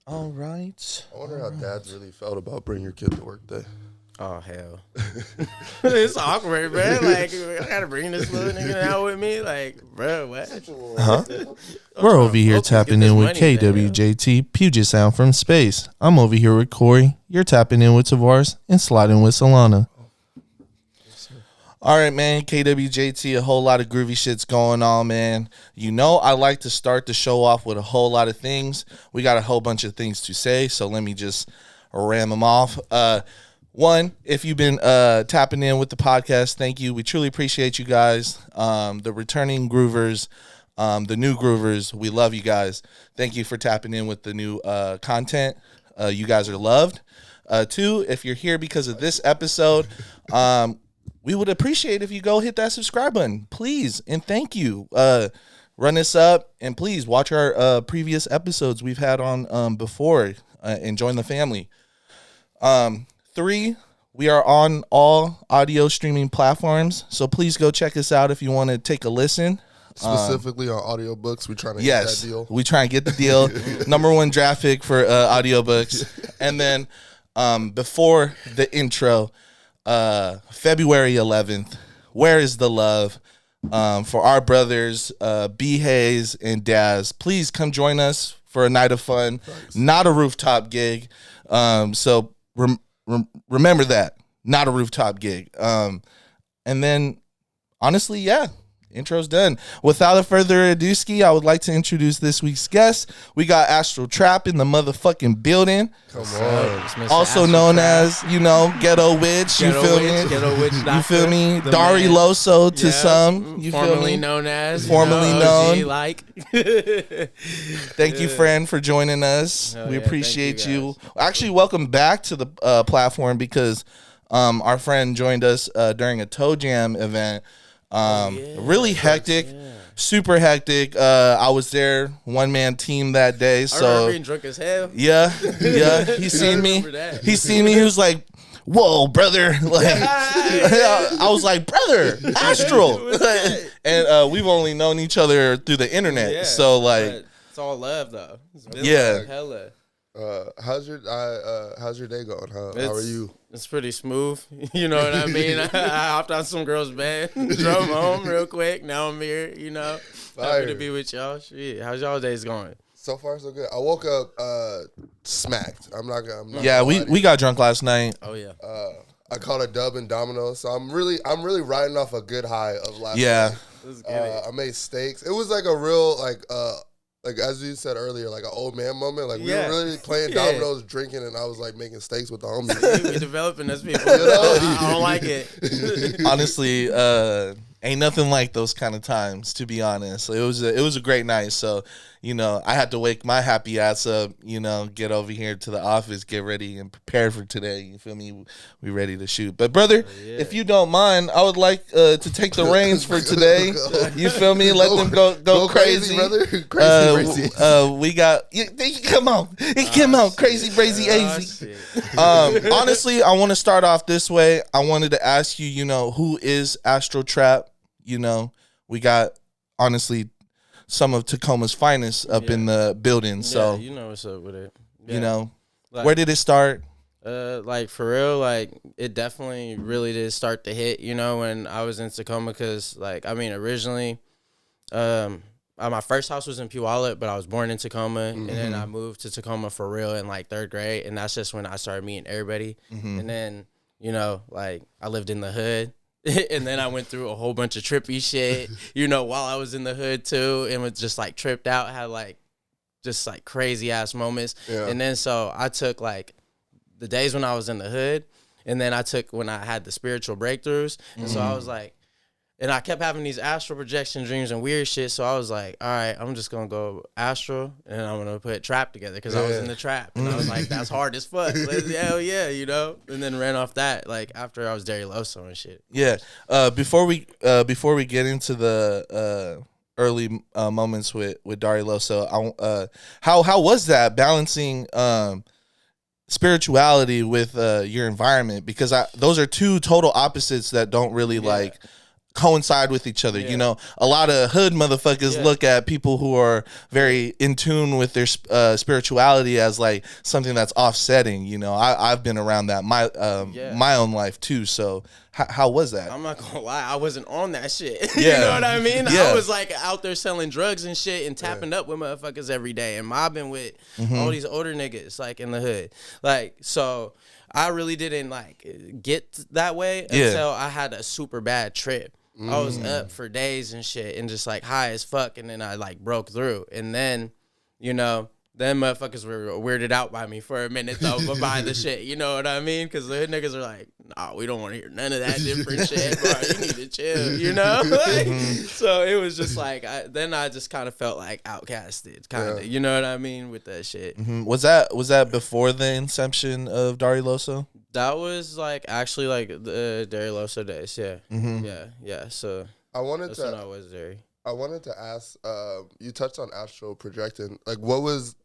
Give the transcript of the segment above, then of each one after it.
All right. I wonder how dads really felt about bringing your kid to work day. Oh, hell. It's awkward, bro. Like, I gotta bring this little nigga out with me. Like, bro, what? Huh? We're over here tapping in with KWJT, Puget Sound from space. I'm over here with Corey. You're tapping in with Tavares and sliding with Solana. All right, man, KWJT, a whole lot of groovy shit's going on, man. You know I like to start the show off with a whole lot of things. We got a whole bunch of things to say, so let me just ram them off. One, if you've been tapping in with the podcast, thank you. We truly appreciate you guys. The returning groovers, the new groovers, we love you guys. Thank you for tapping in with the new content. You guys are loved. Two, if you're here because of this episode, we would appreciate if you go hit that subscribe button, please, and thank you. Run this up, and please watch our previous episodes we've had on before, and join the family. Three, we are on all audio streaming platforms, so please go check us out if you want to take a listen. Specifically on audiobooks, we're trying to get that deal. We try and get the deal. Number one traffic for audiobooks. And then before the intro, February 11th, Where is the Love? For our brothers, B. Hayes and Daz. Please come join us for a night of fun. Thanks. Not a rooftop gig. So remember that. Not a rooftop gig. And then, honestly, yeah. Intro's done. Without further ado, I would like to introduce this week's guest. We got Astral Trap in the motherfucking building. Come on. Also known as, Ghetto Witch. You feel me? Ghetto Witch. You feel me? Dari Loso to some. You feel me? Formerly known as. Formerly known. OG, like. Thank you, friend, for joining us. We appreciate you. Actually, welcome back to the platform because our friend joined us during a Toe Jam event. Really hectic, super hectic. I was there, one-man team that day. So I remember being drunk as hell. Yeah. He seen me. He was like, "Whoa, brother!" Like, I was like, "Brother, Astral." And we've only known each other through the internet, so like, it's all love though. Hella. How's your day going? How are you? It's pretty smooth. You know what I mean? I hopped on some girl's bed, drove home real quick. Now I'm here, Happy to be with y'all. Shit. How's y'all days going? So far, so good. I woke up smacked. I'm not we got drunk last night. Oh, yeah. I caught a dub in Domino's, so I'm really riding off a good high of last night. I made steaks. It was like a real, like as you said earlier, like an old man moment. Like we were really playing dominoes, drinking, and I was like making steaks with the homies. We developing as people. I don't like it. Honestly, ain't nothing like those kind of times, to be honest. It was a great night. So, I had to wake my happy ass up, get over here to the office, get ready and prepare for today. You feel me? We ready to shoot. But brother, if you don't mind, I would like to take the reins for today. You feel me? Let them go crazy, brother. Crazy. We got come on, crazy, brazy, easy. Honestly, I want to start off this way. I wanted to ask you, who is Astral Trap? We got honestly some of Tacoma's finest up in the building. So you know what's up with it. Where did it start? Like for real, like it definitely really did start to hit, when I was in Tacoma, because originally, my first house was in Puyallup, but I was born in Tacoma, and then I moved to Tacoma for real in like third grade, and that's just when I started meeting everybody, and then I lived in the hood. And then I went through a whole bunch of trippy shit, while I was in the hood too, and was just like tripped out, had like just like crazy ass moments. Yeah. And then so I took like the days when I was in the hood, and then I took when I had the spiritual breakthroughs. And so I was like, and I kept having these astral projection dreams and weird shit. So I was like, all right, I'm just going to go astral and I'm going to put trap together, because I was in the trap. And I was like, that's hard as fuck. Hell yeah, And then ran off that, like, after I was Dari Loso and shit. Yeah. Before we get into the early moments with Dari Loso, how was that balancing spirituality with your environment? Because those are two total opposites that don't really coincide with each other. You know, a lot of hood motherfuckers look at people who are very in tune with their spirituality as like something that's offsetting. You know, I've been around that my own life too. So how was that? I'm not gonna lie, I wasn't on that shit. You know what I mean? I was like out there selling drugs and shit and tapping up with motherfuckers every day and mobbing with all these older niggas like in the hood. Like, so I really didn't like get that way until I had a super bad trip. I was up for days and shit and just like high as fuck, and then I like broke through, and then, you know, them motherfuckers were weirded out by me for a minute though, but by the shit, you know what I mean? Because the hood niggas are like, nah, we don't want to hear none of that different shit, bro. You need to chill, you know? Like, so it was just like, then I just kind of felt like outcasted, kind of, you know what I mean, with that shit. Was that before the inception of Dari Loso? That was like actually like the Dari Loso days, yeah. So that's when I was there. I wanted to ask, you touched on astral projecting. Like, what was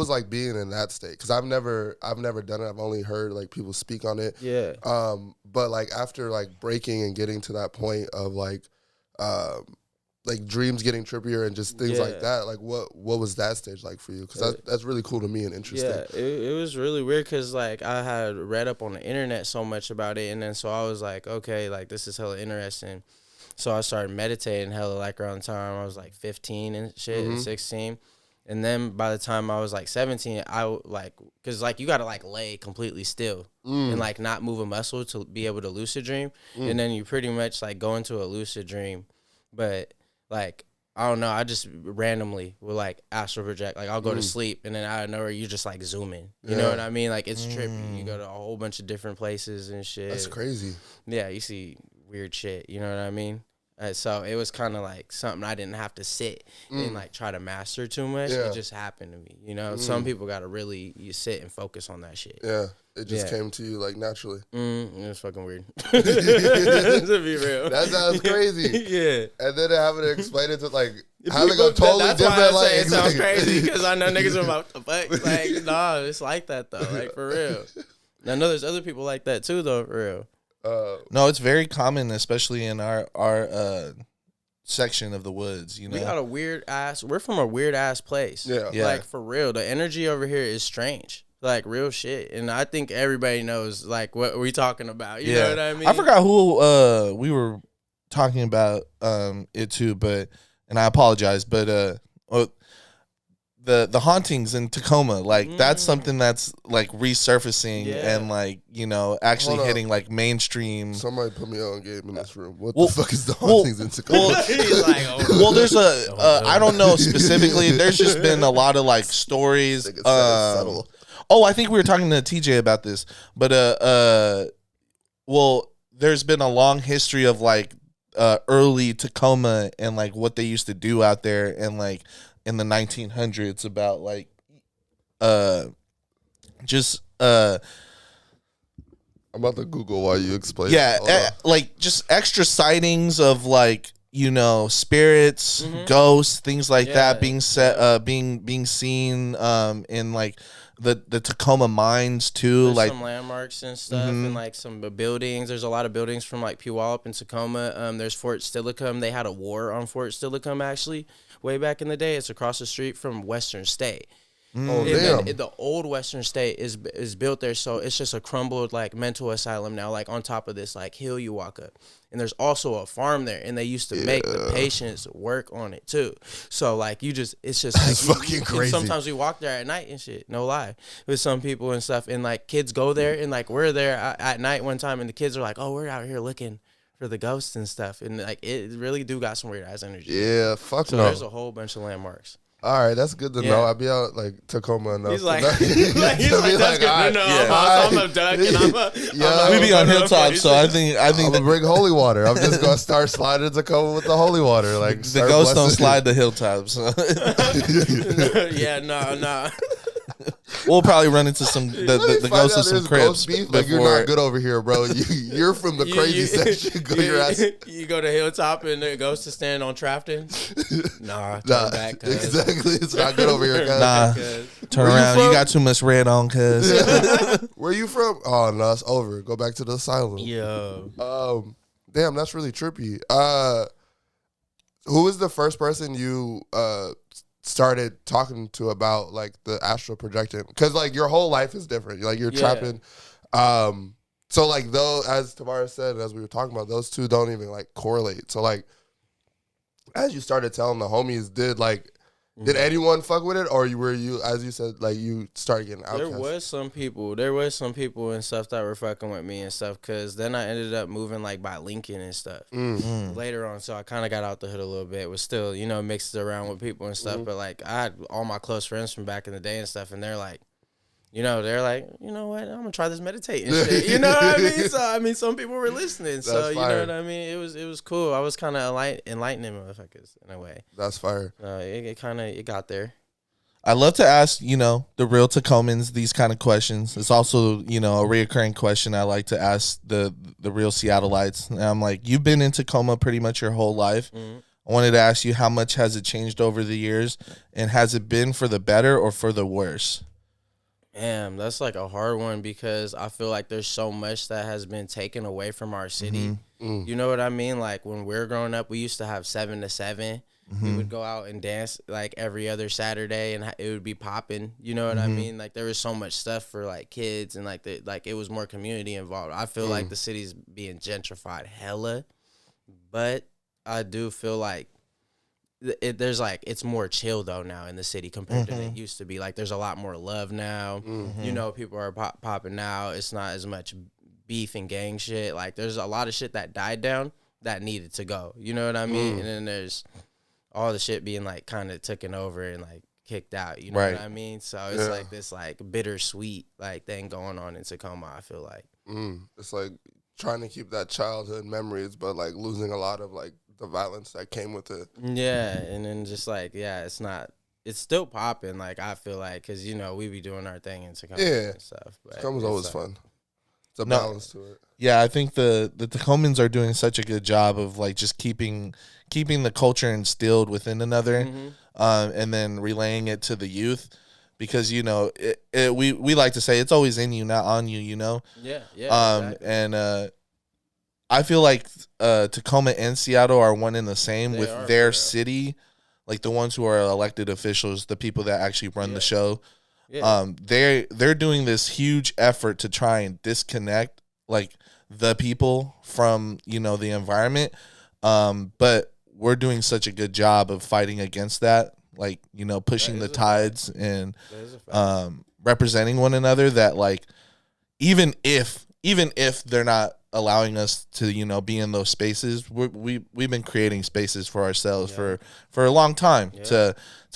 like being in that state? Because I've never done it. I've only heard like people speak on it. Yeah. But like after like breaking and getting to that point of like dreams getting trippier and just things like that. Like what was that stage like for you? Because that's really cool to me and interesting. Yeah, it was really weird because like I had read up on the internet so much about it, and then so I was like, okay, like this is hella interesting. So I started meditating hella like around the time I was like 15 and shit, and 16. And then by the time I was like 17, I like, cause like you gotta like lay completely still and like not move a muscle to be able to lucid dream. And then you pretty much like go into a lucid dream. But like, I don't know, I just randomly will like astral project. Like I'll go to sleep and then out of nowhere you just like zoom in. You know what I mean? Like it's trippy. You go to a whole bunch of different places and shit. That's crazy. Yeah, you see weird shit. You know what I mean? So it was kind of like something I didn't have to sit and like try to master too much. It just happened to me. You know, some people got to really sit and focus on that shit. Yeah, it just came to you like naturally. It was fucking weird. To be real, that sounds crazy. Yeah, and then having to explain it to like having a totally that's different why I say like. It sounds crazy because I know niggas are about to fuck. Like, nah, it's like that though. Like for real. I know there's other people like that too though. For real. No, it's very common, especially in our section of the woods. You know, we got a weird ass. We're from a weird ass place. Yeah, like for real. The energy over here is strange, like real shit. And I think everybody knows like what we talking about. You know what I mean? I forgot who we were talking about it too, and I apologize, but the hauntings in Tacoma, like that's something that's like resurfacing and like, you know, actually hitting like mainstream. Somebody put me on game in this room. What the fuck is the hauntings in Tacoma? Well, there's I don't know specifically. There's just been a lot of like stories. I think we were talking to TJ about this, but well, there's been a long history of like early Tacoma and like what they used to do out there and like in the 1900s about like just I'm about to Google while you explain. Like just extra sightings of like, you know, spirits, ghosts, things like that being being seen in like the Tacoma mines too. There's like some landmarks and stuff and like some buildings. There's a lot of buildings from like Puyallup and Tacoma. There's Fort Steilacoom. They had a war on Fort Steilacoom actually way back in the day. It's across the street from Western State. Oh, damn. The old Western State is built there, so it's just a crumbled like mental asylum now, like on top of this like hill you walk up. And there's also a farm there, and they used to make the patients work on it too. So like it's just that's like, fucking crazy. Sometimes we walk there at night and shit, no lie, with some people and stuff, and like kids go there, and like we're there at night one time, and the kids are like, oh, we're out here looking for the ghosts and stuff, and like it really do got some weird ass energy. Yeah, fuck so no. There's a whole bunch of landmarks. All right, that's good to know. I'll be out like Tacoma enough. He's like, that's good to know. I'm a duck and we be on hilltops, so I think I'm gonna bring holy water. I'm just gonna start sliding Tacoma with the holy water. Like the ghosts don't slide the hilltops. No. We'll probably run into the ghosts of some cribs. Like you're not good over here, bro. You're from the crazy section. You go to Hilltop and the ghost is standing on Trafton. Nah, back. Exactly, it's not good over here, cuz. Nah, turn around. You got too much red on, cuz. Where you from? Oh no, it's over. Go back to the asylum. Yo. Damn, that's really trippy. Who was the first person you started talking to about like the astral projecting? Because like your whole life is different. Like you're trapping. So like though, as Tamara said, as we were talking about, those two don't even like correlate. So like, as you started telling the homies, did anyone fuck with it, or were you, as you said, like you started getting outcast? There was some people and stuff that were fucking with me and stuff, because then I ended up moving like by Lincoln and stuff later on. So I kind of got out the hood a little bit. Was still, you know, mixed around with people and stuff. But like I had all my close friends from back in the day and stuff, and they're like, you know what, I'm gonna try this meditating shit. You know what I mean? So I mean, some people were listening. So you know what I mean? It was cool. I was kind of enlightening motherfuckers in a way. That's fire. It got there. I love to ask, you know, the real Tacomans these kind of questions. It's also, you know, a reoccurring question I like to ask the real Seattleites. And I'm like, you've been in Tacoma pretty much your whole life. I wanted to ask you, how much has it changed over the years, and has it been for the better or for the worse? Damn, that's like a hard one, because I feel like there's so much that has been taken away from our city. You know what I mean? Like when we were growing up, we used to have 7 to 7. We would go out and dance like every other Saturday, and it would be popping. You know what I mean? Like there was so much stuff for like kids, and like it was more community involved. I feel like the city's being gentrified hella, but I do feel like there's like, it's more chill though now in the city compared to it used to be. Like there's a lot more love now. You know, people are popping now. It's not as much beef and gang shit. Like there's a lot of shit that died down that needed to go. You know what I mean? And then there's all the shit being like kind of taken over and like kicked out. You know what I mean? So it's like this like bittersweet like thing going on in Tacoma, I feel like. It's like trying to keep that childhood memories, but like losing a lot of like the violence that came with it. Yeah, and then just like, it's still popping, like I feel like, because you know we be doing our thing in Tacoma and stuff. But Tacoma's always fun. It's a balance to it. Yeah, I think the Tacomans are doing such a good job of like just keeping the culture instilled within another, and then relaying it to the youth, because you know we like to say it's always in you, not on you. You know. Yeah. Exactly. And I feel like Tacoma and Seattle are one and the same with their city, like the ones who are elected officials, the people that actually run the show. They're doing this huge effort to try and disconnect like the people from, you know, the environment. But we're doing such a good job of fighting against that, like, you know, pushing the tides and representing one another, that like even if they're not allowing us to, you know, be in those spaces, we've been creating spaces for ourselves for a long time to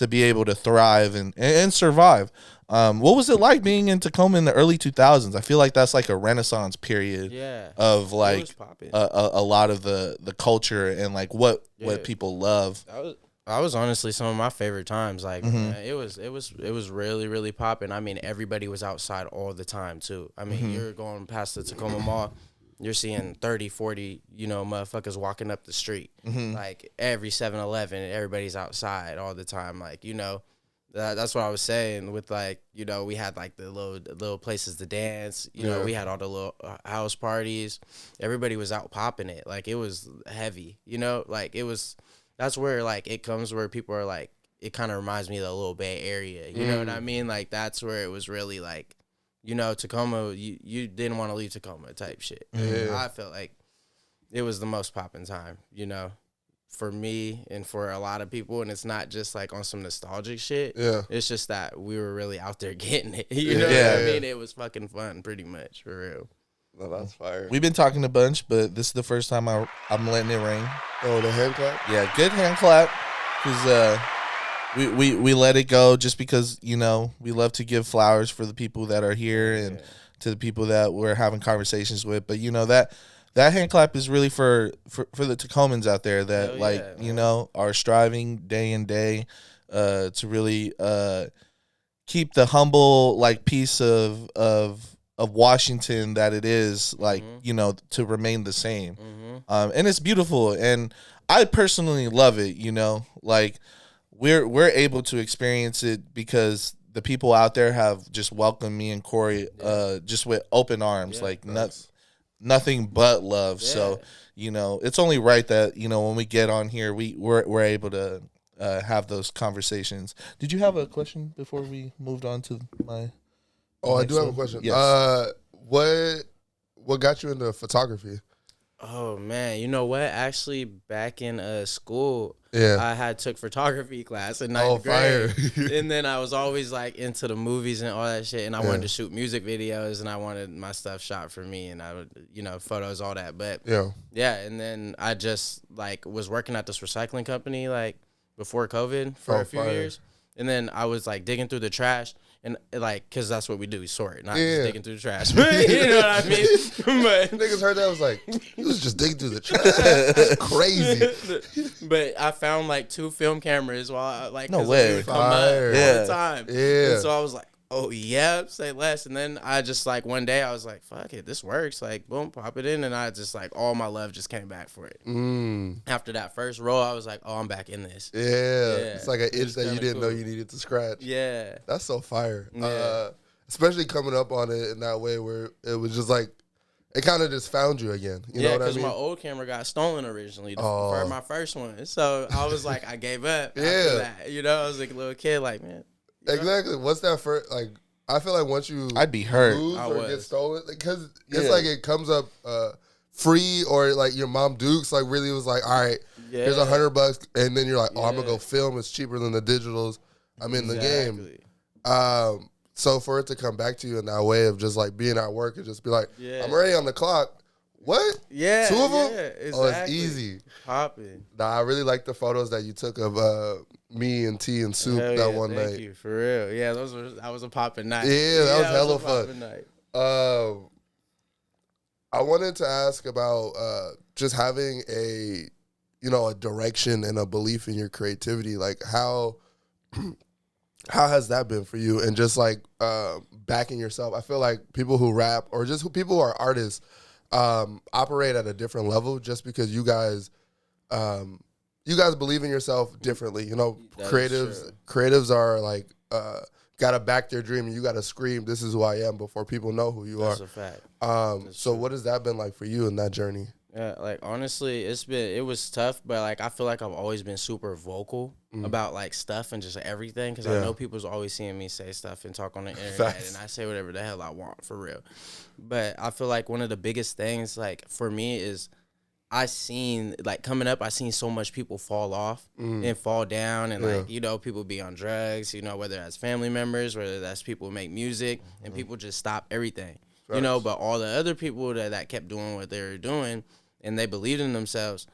be able to thrive and survive. What was it like being in Tacoma in the early 2000s? I feel like that's like a renaissance period of like a lot of the culture and like what people love. That was honestly some of my favorite times. Like man, it was really, really popping. I mean, everybody was outside all the time too. I mean, you're going past the Tacoma Mall, you're seeing 30, 40, you know, motherfuckers walking up the street. Like every 7-Eleven, everybody's outside all the time. Like, you know, that's what I was saying with like, you know, we had like the little places to dance. You know, we had all the little house parties. Everybody was out popping it. Like it was heavy, you know, like it was. That's where like it comes where people are like, it kind of reminds me of the Little Bay Area. You know what I mean? Like that's where it was really like, you know, Tacoma, you didn't want to leave Tacoma type shit. I felt like it was the most popping time, you know, for me and for a lot of people. And it's not just like on some nostalgic shit. It's just that we were really out there getting it. You know what I mean? It was fucking fun, pretty much, for real. No, that's fire. We've been talking a bunch, but this is the first time I'm letting it ring. Oh, the hand clap? Yeah, good hand clap. Because we let it go just because, you know, we love to give flowers for the people that are here and to the people that we're having conversations with. But, you know, that hand clap is really for the Tacomans out there that, you know, are striving day and day to really keep the humble, like, piece of Washington that it is, like, you know, to remain the same. And it's beautiful. And I personally love it, you know, like we're able to experience it because the people out there have just welcomed me and Corey just with open arms. Like nothing but love. So, you know, it's only right that, you know, when we get on here, we're able to have those conversations. Did you have a question before we moved on to my? Oh, I do have a question. Yes. What got you into photography? Oh man, you know what? Actually, back in school, Yeah. I had took photography class in ninth grade, and then I was always like into the movies and all that shit, and I wanted to shoot music videos, and I wanted my stuff shot for me, and I would, you know, photos, all that. But yeah, and then I just like was working at this recycling company like before COVID for a few years, and then I was like digging through the trash. And like, cause that's what we do, we sort, not just digging through the trash. You know what I mean? But niggas heard that, I was like, he was just digging through the trash. That's crazy. But I found like 2 film cameras while I, like, no way, it would come up all the time. Yeah. And so I was like, oh yeah, say less. And then I just like one day I was like, fuck it, this works. Like, boom, pop it in, and I just like all my love just came back for it. After that first roll, I was like, oh, I'm back in this. Yeah. It's like an itch that you didn't know you needed to scratch. Yeah. That's so fire. Yeah. Especially coming up on it in that way where it was just like, it kind of just found you again. You know what I mean? because my old camera got stolen originally for my first one. So I was like, I gave up after that. You know, I was like a little kid, like, man. Exactly. What's that first, like, I feel like once you I'd be hurt. lose or get stolen, because it's like it comes up free, or like your mom Dukes like really was like, all right, here's $100, and then you're like, oh, I'm gonna go film. It's cheaper than the digitals. I'm in the game. So for it to come back to you in that way of just like being at work and just be like, I'm already on the clock. What? Yeah. 2 of them? Yeah, exactly. Oh, it's easy. Popping. Nah, I really like the photos that you took of me and T and Soup that one night. Thank you, for real. Yeah, that was a popping night. Yeah, that was hella fun. Night. I wanted to ask about just having a direction and a belief in your creativity. Like how has that been for you? And just like backing yourself. I feel like people who rap or just people who are artists operate at a different level just because you guys believe in yourself differently. You know, creatives are like gotta back their dream, and you gotta scream, "This is who I am," before people know who you are. That's a fact. So what has that been like for you in that journey? Yeah, like honestly, it was tough, but like I feel like I've always been super vocal about like stuff and just everything, because I know people's always seeing me say stuff and talk on the internet, and I say whatever the hell I want, for real. But I feel like one of the biggest things like for me is I seen like coming up, I seen so much people fall off and fall down, and like, you know, people be on drugs, you know, whether that's family members, whether that's people who make music, and people just stop everything, you know. But all the other people that kept doing what they were doing, and they believed in themselves,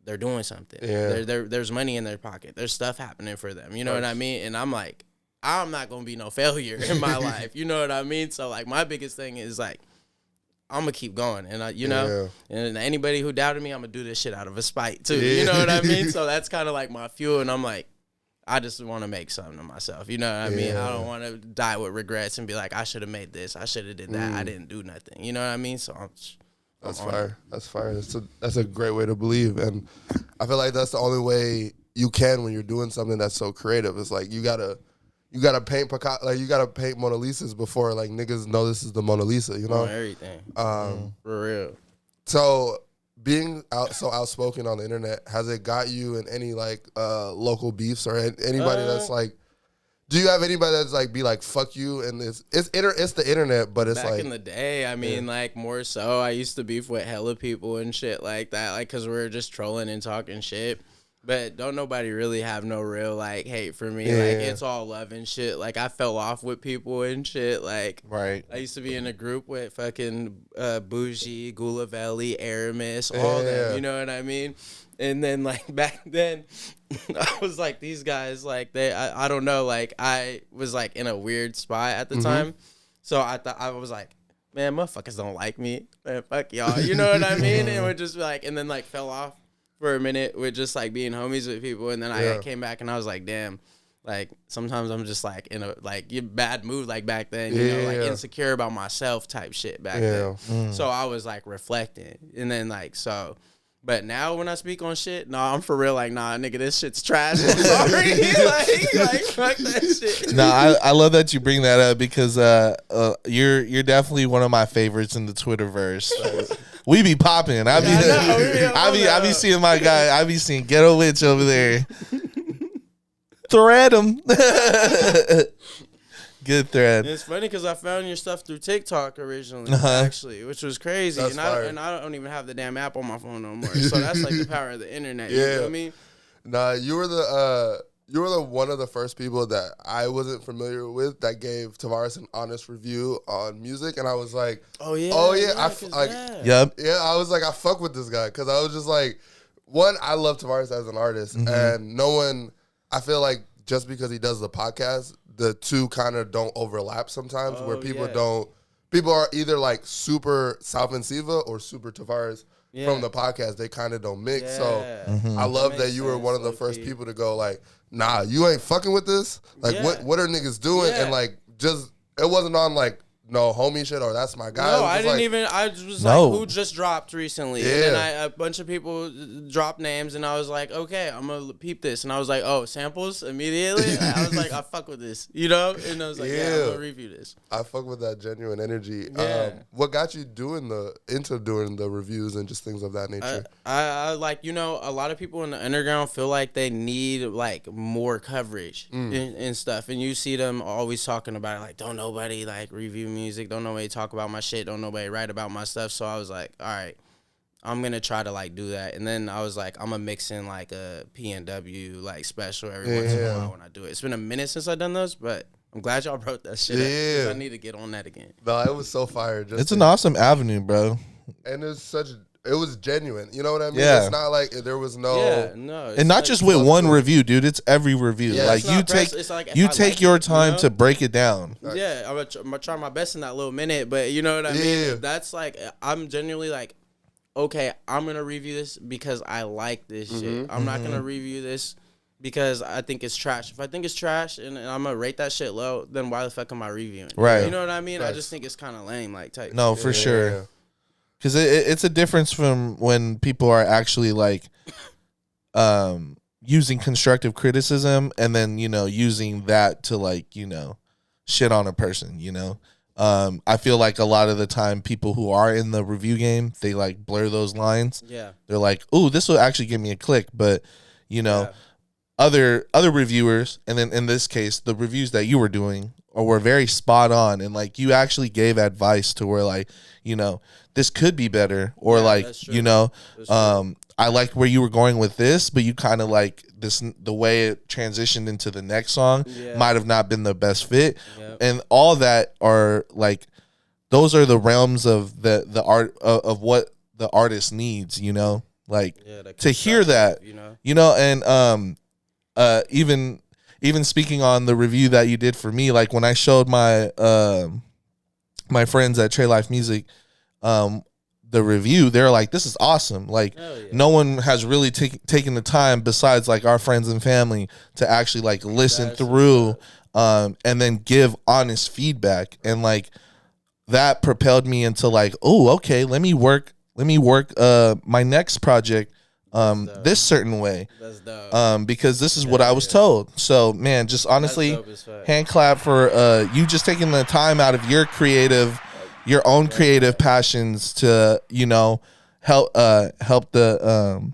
they're doing something. There's money in their pocket. There's stuff happening for them. You know what I mean? And I'm like, I'm not going to be no failure in my life. You know what I mean? So, like, my biggest thing is, like, I'm going to keep going. And, you know, and anybody who doubted me, I'm going to do this shit out of a spite, too. You know what I mean? So that's kind of, like, my fuel. And I'm like, I just want to make something of myself. You know what I mean? I don't want to die with regrets and be like, I should have made this. I should have did that. I didn't do nothing. You know what I mean? So That's fire. That's fire. That's a great way to believe, and I feel like that's the only way you can when you're doing something that's so creative. It's like you gotta paint you gotta paint Mona Lisas before like niggas know this is the Mona Lisa. You know everything. For real. So being so outspoken on the internet, has it got you in any like local beefs or anybody that's like? Do you have anybody that's like be like fuck you, and it's the internet, but it's back like in the day, I mean, like more so, I used to beef with hella people and shit like that, like because we were just trolling and talking shit. But don't nobody really have no real like hate for me. Like it's all love and shit. Like I fell off with people and shit. Like I used to be in a group with fucking Bougie, Gulavelli, Aramis, all them. You know what I mean? And then like back then, I was like these guys like I don't know, like I was like in a weird spot at the time, so I thought I was like, man, motherfuckers don't like me, man, fuck y'all, you know what I mean? And we're just like, and then like fell off for a minute with just like being homies with people, and then I came back and I was like, damn, like sometimes I'm just like in a like bad mood like back then, you know, like insecure about myself type shit back then. So I was like reflecting, and then like so. But now when I speak on shit, I'm for real. Like, nah, nigga, this shit's trash. I'm sorry. like, fuck that shit. No, I love that you bring that up because you're definitely one of my favorites in the Twitterverse. We be popping. I be seeing my guy. I be seeing Ghetto Witch over there. Thread him. Good thread. And it's funny because I found your stuff through TikTok originally, actually, which was crazy. That's and I don't even have the damn app on my phone no more. So that's like the power of the internet. You know what I mean? Nah, you were the one of the first people that I wasn't familiar with that gave Tavares an honest review on music, and I was like, Yep. Yeah, I was like, I fuck with this guy because I was just like, one, I love Tavares as an artist, and no one, I feel like just because he does the podcast, the two kind of don't overlap sometimes, where people are either like super Salvin Siva or super Tavares from the podcast. They kind of don't mix. So I love that you were one of the first people to go like, nah, you ain't fucking with this. Like, what are niggas doing? And like, just, it wasn't on like, no homie shit or that's my guy. No, I didn't even. I was like, who just dropped recently? And then a bunch of people dropped names, and I was like, okay, I'm gonna peep this. And I was like, oh, samples immediately. I was like, I fuck with this, you know. And I was like, yeah, I'm gonna review this. I fuck with that genuine energy. Yeah. What got you doing the reviews and just things of that nature? I like, you know, a lot of people in the underground feel like they need like more coverage and stuff, and you see them always talking about it, like, don't nobody like review music, don't nobody talk about my shit, don't nobody write about my stuff. So I was like, all right, I'm gonna try to like do that. And then I was like, I'm gonna mix in like a PNW like special every once in a while when I do it. It's been a minute since I've done those, but I'm glad y'all brought that shit up. I need to get on that again. No, it was so fire. It's an awesome avenue, bro. And it was genuine. You know what I mean? Yeah. It's not like there was no. And not just with one review, dude. It's every review. Yeah, like you take your time to break it down. Yeah, I'm gonna try my best in that little minute, but you know what I mean? That's like, I'm genuinely like, okay, I'm gonna review this because I like this shit. I'm not gonna review this because I think it's trash. If I think it's trash and I'm gonna rate that shit low, then why the fuck am I reviewing? Right. You know what I mean? I just think it's kind of lame, like type. No, for sure. Yeah. Because it's a difference from when people are actually like using constructive criticism and then, you know, using that to like, you know, shit on a person, you know. I feel like a lot of the time people who are in the review game, they like blur those lines. Yeah. They're like, ooh, this will actually give me a click. But, you know, other reviewers, and then in this case, the reviews that you were doing were very spot on. And like you actually gave advice to where like, you know, this could be better, or like, you know, I liked where you were going with this, but you kind of like this, the way it transitioned into the next song might have not been the best fit. And all that are like, those are the realms of the art of what the artist needs, you know, like to hear that, you know, and even speaking on the review that you did for me, like when I showed my my friends at Trey Life Music the review, they're like, this is awesome. Like no one has really taken the time besides like our friends and family to actually like listen through and then give honest feedback. And like that propelled me into like, oh, okay, let me work my next project this certain way. That's dope. Because this is what I was told. So man, just honestly hand clap for you just taking the time out of your own creative passions to, you know, help the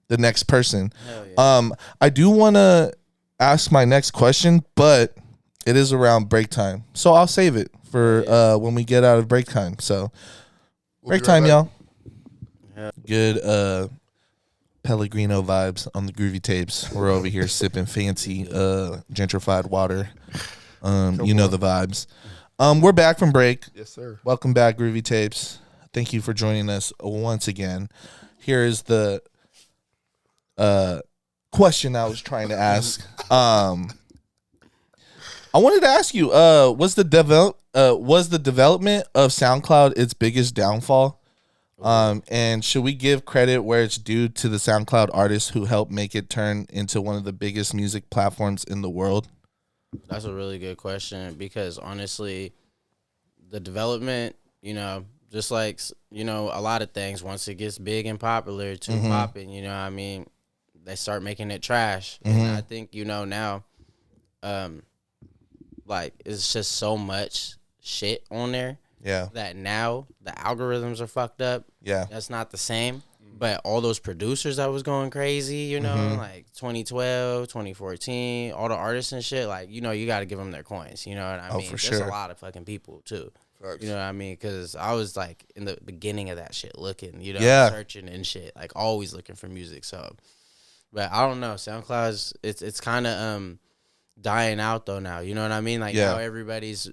next person. I do want to ask my next question, but it is around break time, so I'll save it for when we get out of break time. So break time, y'all. Good Pellegrino vibes on the Groovy tapes. We're over here sipping fancy gentrified water. You know the vibes. We're back from break. Yes, sir. Welcome back, Groovy Tapes. Thank you for joining us once again. Here is the question I was trying to ask. I wanted to ask you, was the development of SoundCloud its biggest downfall? And should we give credit where it's due to the SoundCloud artists who helped make it turn into one of the biggest music platforms in the world? That's a really good question, because honestly, the development, you know, just like, you know, a lot of things, once it gets big and popular, too popping, you know what I mean, they start making it trash. And I think, you know, now, like, it's just so much shit on there that now the algorithms are fucked up. Yeah. That's not the same. But all those producers that was going crazy, you know, like 2012, 2014, all the artists and shit, like, you know, you got to give them their coins. You know what I mean? For There's sure. a lot of fucking people, too. Facts. You know what I mean? Because I was, like, in the beginning of that shit looking, you know, searching and shit, like, always looking for music. So, but I don't know. SoundCloud's, it's kind of dying out, though, now. You know what I mean? Like, now everybody's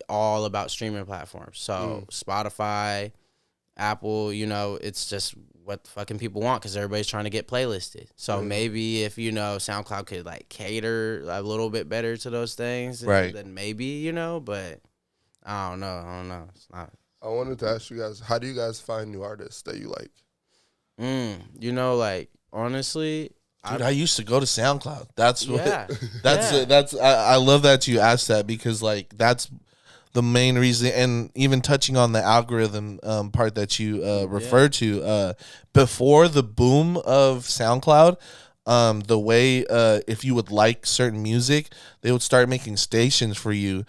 all about streaming platforms. So, Spotify, Apple, you know, it's just what the fucking people want because everybody's trying to get playlisted. So maybe if, you know, SoundCloud could, like, cater a little bit better to those things, then maybe, you know, but I don't know. It's not. I wanted to ask you guys, how do you guys find new artists that you like? You know, like, honestly, dude, I used to go to SoundCloud. That's what. Yeah. That's. I love that you asked that because like that's the main reason. And even touching on the algorithm part that you referred to, before the boom of SoundCloud, the way if you would like certain music, they would start making stations for you,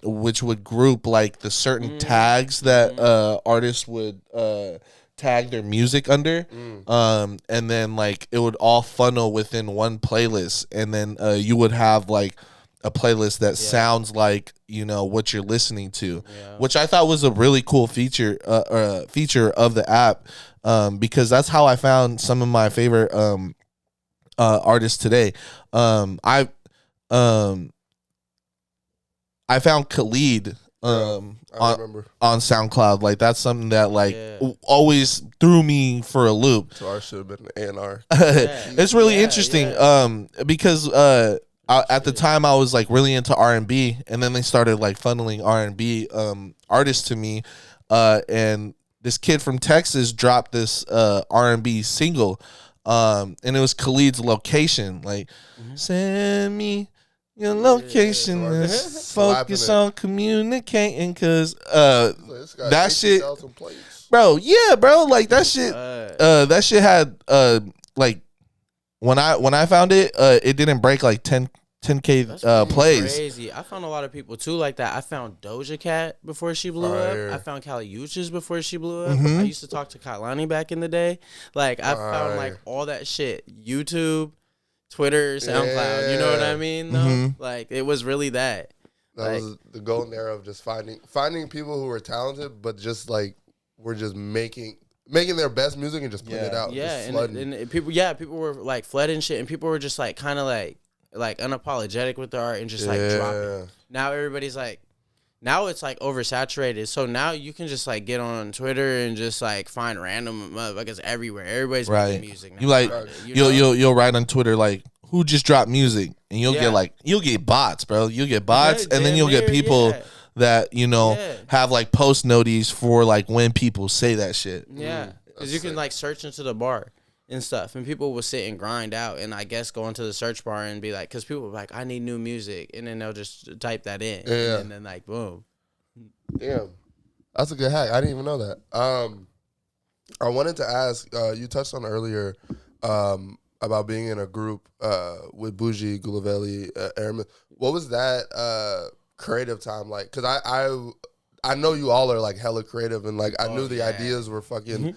which would group like the certain tags that artists would tag their music under, and then like it would all funnel within one playlist, and then you would have like a playlist that sounds like, you know, what you're listening to, which I thought was a really cool feature of the app, because that's how I found some of my favorite artists today. I found Khalid on SoundCloud. Like that's something that like always threw me for a loop. So I should have been an A&R. It's really interesting because at the time I was like really into R&B, and then they started like funneling R&B artists to me, and this kid from Texas dropped this R&B single, and it was Khalid's Location. Like, send me your location. Let's focus on communicating, cause that shit, bro. Yeah, bro. Like that shit. That shit had like when I found it, it didn't break like 10K plays. Crazy. I found a lot of people too like that. I found Doja Cat before she blew up. I found Kali Uchis before she blew up. I used to talk to Kailani back in the day. Like I found like all that shit. YouTube, Twitter, SoundCloud. You know what I mean? Though? Like it was really that. That was the golden era of just finding people who were talented, but just like were just making their best music and just putting it out. Yeah, and people were like flooding shit, and people were just like kind of like unapologetic with their art and just like dropping. Now everybody's like, now it's like oversaturated. So now you can just like get on Twitter and just like find random motherfuckers everywhere. Everybody's making music now. You like you'll write on Twitter like who just dropped music, and you'll get bots, bro. You'll get bots, and then you'll get people that you know have like post noties for like when people say that shit. Yeah, because you can like search into the bar and stuff, and people will sit and grind out, and I guess go into the search bar and be like, because people are like, I need new music, and then they'll just type that in, and then like boom. Damn, that's a good hack. I didn't even know that. I wanted to ask, you touched on earlier about being in a group with Bougie, Gulavelli, Airman. What was that creative time like? Because I know you all are like hella creative, and like I knew the ideas were fucking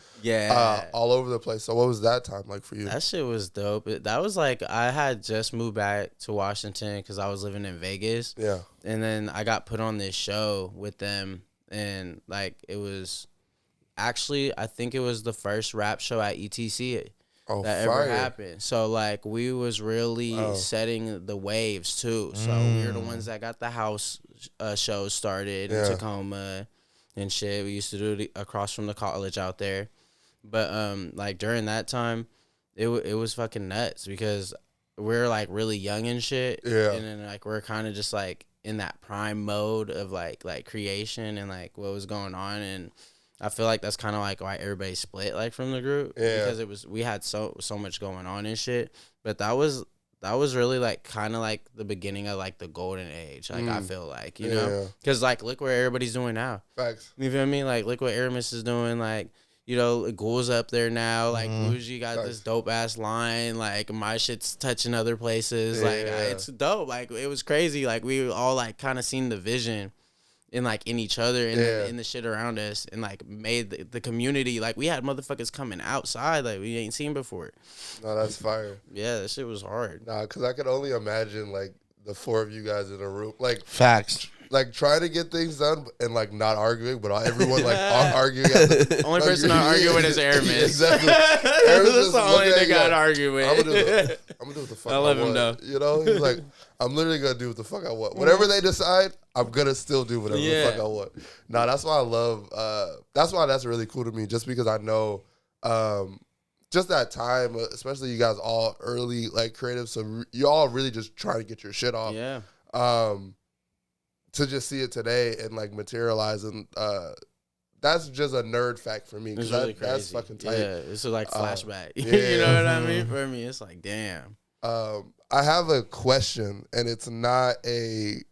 all over the place. So what was that time like for you? That shit was dope. That was like I had just moved back to Washington because I was living in Vegas. Yeah, and then I got put on this show with them, and like it was actually I think it was the first rap show at ETC that ever happened. So like we was really setting the waves too. So we were the ones that got the house shows started in Tacoma and shit. We used to do it across from the college out there. But like during that time, it was fucking nuts because we're like really young and shit. Yeah. And then like we're kind of just like in that prime mode of like creation and like what was going on, and I feel like that's kind of like why everybody split like from the group because we had so much going on and shit. But that was that was really like kind of like the beginning of like the golden age. Like I feel like, you know, because like look where everybody's doing now. Facts. You feel me? Like look what Aramis is doing. Like, you know, Ghoul's up there now. Like Bougie got this dope ass line. Like my shit's touching other places. Like it's dope. Like it was crazy. Like we all like kind of seen the vision in like in each other and in the shit around us, and like made the community, like we had motherfuckers coming outside like we ain't seen before. No, that's fire. Yeah, that shit was hard. Nah, because I could only imagine like the four of you guys in a room, like facts, like trying to get things done and like not arguing, but everyone like arguing. At the, only person not arguing with is Aramis. Exactly. That's the only nigga I'd argue with. I'm gonna do what the fuck I let him want. know. You know, he's like, I'm literally gonna do what the fuck I want. Whatever they decide, I'm gonna still do whatever the fuck I want. Nah, that's why I love. That's why that's really cool to me. Just because I know, just that time, especially you guys all early like creative, so you all really just trying to get your shit off. Yeah. To just see it today and like materialize, and that's just a nerd fact for me. It's really crazy. That's fucking tight. Yeah, it's like flashback. Yeah. You know what I mean? For me, it's like damn. I have a question, and it's not a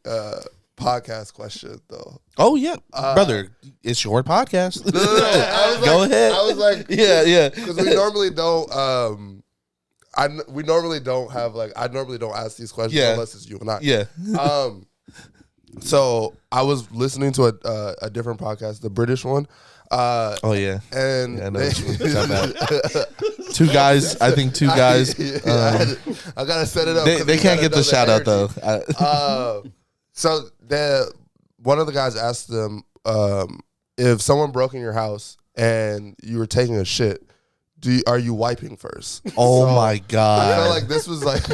podcast question though. Oh yeah, brother, it's your podcast. No. Go ahead. I was like, yeah, because we normally don't. I normally don't ask these questions unless it's you and I. Yeah. So I was listening to a different podcast, the British one. Oh yeah, and yeah, I know what you're talking about. Two guys. I gotta set it up. They can't get the shout out though. So one of the guys asked them if someone broke in your house and you were taking a shit, are you wiping first? Oh my god! I felt like this was like.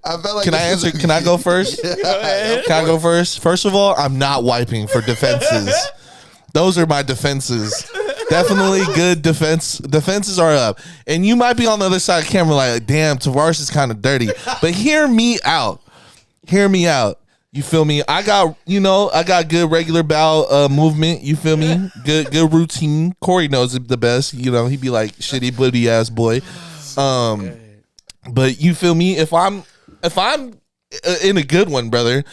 I felt like. Can I answer? Can I go first? Can I go first? First of all, I'm not wiping for defenses. Those are my defenses. Definitely good defense. Defenses are up, and you might be on the other side of the camera like, damn, Tavares is kind of dirty. But hear me out. Hear me out. You feel me? I got good regular bowel movement. You feel me? Good routine. Corey knows it the best. You know, he'd be like shitty booty ass boy. But you feel me? If I'm in a good one, brother,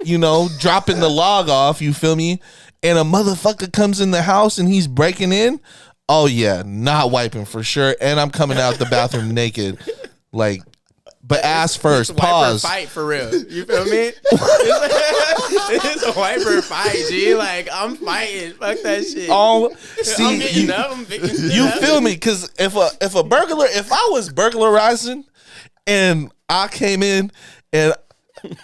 you know, dropping the log off, you feel me? And a motherfucker comes in the house and he's breaking in. Oh yeah, not wiping for sure. And I'm coming out the bathroom naked, like. But ass first. Pause. Fight for real. You feel me? It's a wiper fight, G. Like I'm fighting. Fuck that shit. Oh, see, I'm getting up. You feel me? Because if I was burglarizing, and I came in and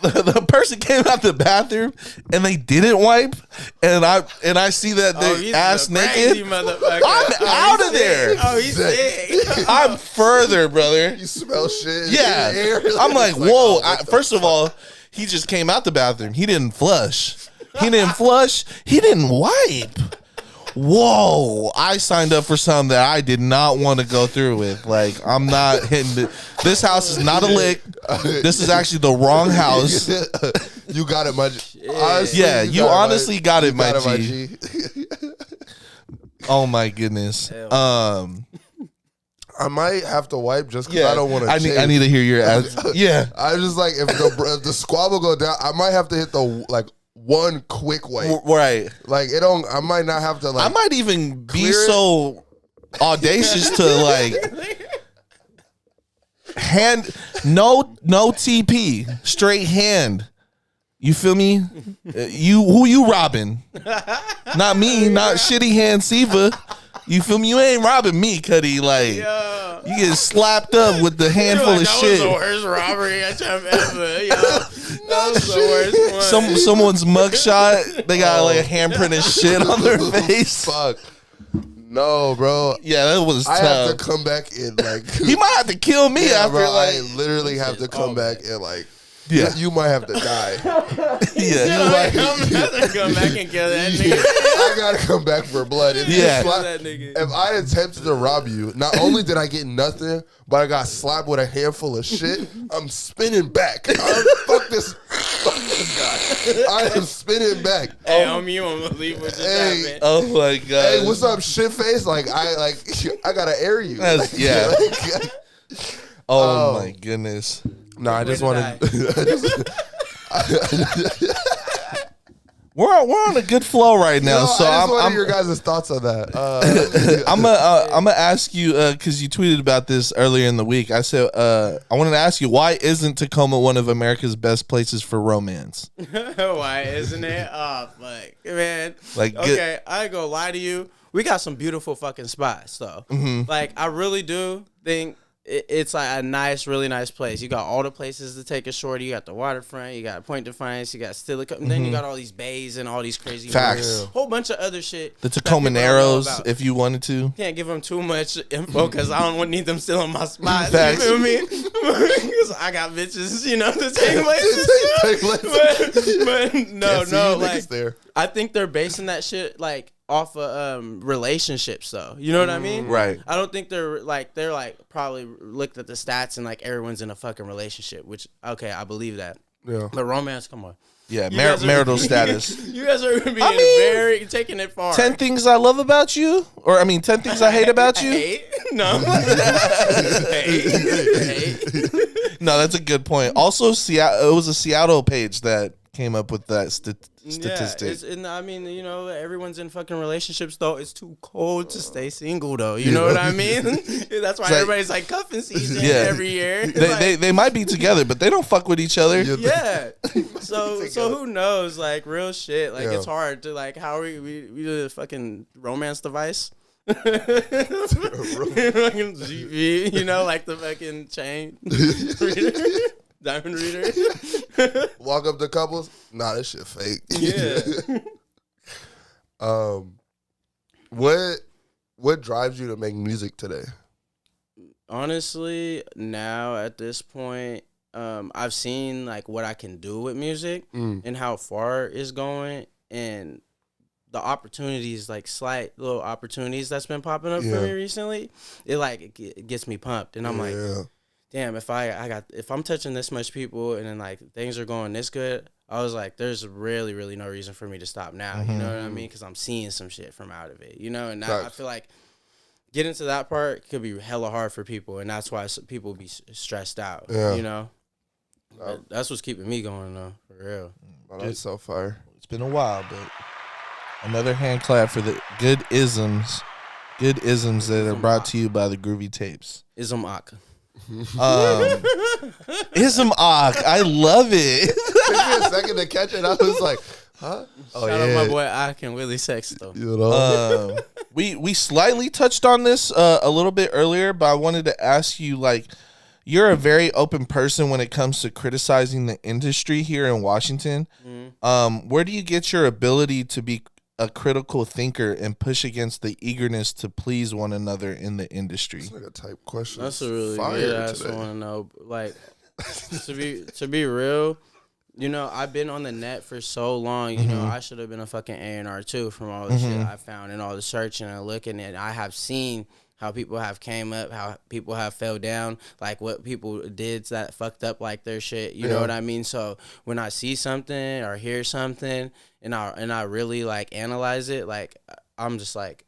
the person came out the bathroom and they didn't wipe, and I see that they ass naked, I'm out of there. Oh, he's sick. I'm further, brother. You smell shit. Yeah, in the air. I'm like, whoa. First of all, he just came out the bathroom. He didn't flush. He didn't wipe. Whoa, I signed up for something that I did not want to go through with. Like, I'm not hitting this house is not a lick. This is actually the wrong house. You got it, my G. Honestly, you honestly got it, my G. Oh my goodness. I might have to wipe just because I don't want to. I need to hear your answer. Yeah, I was just like, if the squabble go down, I might have to hit the one quick wipe. Right. Like it don't. I might not have to. Like, I might even be so audacious to like hand no TP, straight hand. You feel me? Who you robbing? Not me. Not shitty hand Siva. You feel me? You ain't robbing me, Cuddy. Like, you get slapped up with the handful of shit. That was the worst robbery I've ever. That was the worst one. Someone's mugshot. They got like a handprint and shit on their face. Fuck. No, bro. Yeah, that was tough. I have to come back in like. He might have to kill me after bro, like. I literally have to come back and like. Yeah, you might have to die. I have to come back and kill that nigga. I gotta come back for blood. If I attempted to rob you, not only did I get nothing, but I got slapped with a handful of shit. I'm spinning back. Fuck this guy. I am spinning back. Hey, homie, you won't believe what just happened. Oh my god. Hey, what's up, shit face? Like I gotta air you. Oh my goodness. No, I just wanted. We're on a good flow right now, so I'm your guys' thoughts on that. I'm gonna ask you because you tweeted about this earlier in the week. I said I wanted to ask you, why isn't Tacoma one of America's best places for romance? Why isn't it? Oh fuck, man. Like, okay, I ain't gonna lie to you. We got some beautiful fucking spots though. Like I really do think it's like a nice, really nice place. You got all the places to take a shorty. You got the waterfront. You got Point Defiance. You got Stilico. And then you got all these bays and all these crazy facts. Whole bunch of other shit. The Tacoma Narrows, if you wanted to. Can't give them too much info because I don't need them still in my spot. Facts. You feel me? Because I got bitches, you know, to take places. but no, like there. I think they're basing that shit like off of relationships though. You know what I mean? Right. I don't think they're probably looked at the stats and like everyone's in a fucking relationship, which okay, I believe that. Yeah. But romance, come on. Yeah, marital status. You guys are very taking it far. 10 things I love about you? Or, 10 things I hate about you? Hate? No. hate. No, that's a good point. Also, it was a Seattle page that came up with that statistic. Yeah, you know, everyone's in fucking relationships, though. It's too cold to stay single, though. You know what I mean? That's why everybody's like cuffing season every year. They might be together, but they don't fuck with each other. Yeah. So who knows? Like, real shit. Like, it's hard to, like, how are we do the fucking romance device? Fucking GV, you know, like the fucking chain reader. Diamond reader. Walk up to couples. Nah, this shit fake. Yeah. What drives you to make music today? Honestly, now at this point, I've seen like what I can do with music and how far it's going, and the opportunities, like slight little opportunities that's been popping up for me recently. It gets me pumped, and I'm like, damn, if I'm touching this much people and then like things are going this good, I was like, there's really, really no reason for me to stop now. You know what I mean? Because I'm seeing some shit from out of it, you know? And now I feel like getting to that part could be hella hard for people. And that's why people be stressed out, you know? That's what's keeping me going though, for real. That's so far. It's been a while, but another hand clap for the good isms that are brought to you by the Groovy Tapes. Ism-ak. Ism-ak. I love it. Took me a second to catch it. I was like, huh? Shout out my boy Ak and Willie Sexto. You know? We slightly touched on this a little bit earlier, but I wanted to ask you, like, you're a very open person when it comes to criticizing the industry here in Washington. Where do you get your ability to be a critical thinker and push against the eagerness to please one another in the industry? It's like a type question. That's a really good ass one to know. Like, to be real, you know, I've been on the net for so long. You know, I should have been a fucking A&R too from all the shit I found and all the searching and looking. And I have seen how people have came up, how people have fell down, like what people did that fucked up like their shit. You know what I mean? So when I see something or hear something and I really like analyze it, like I'm just like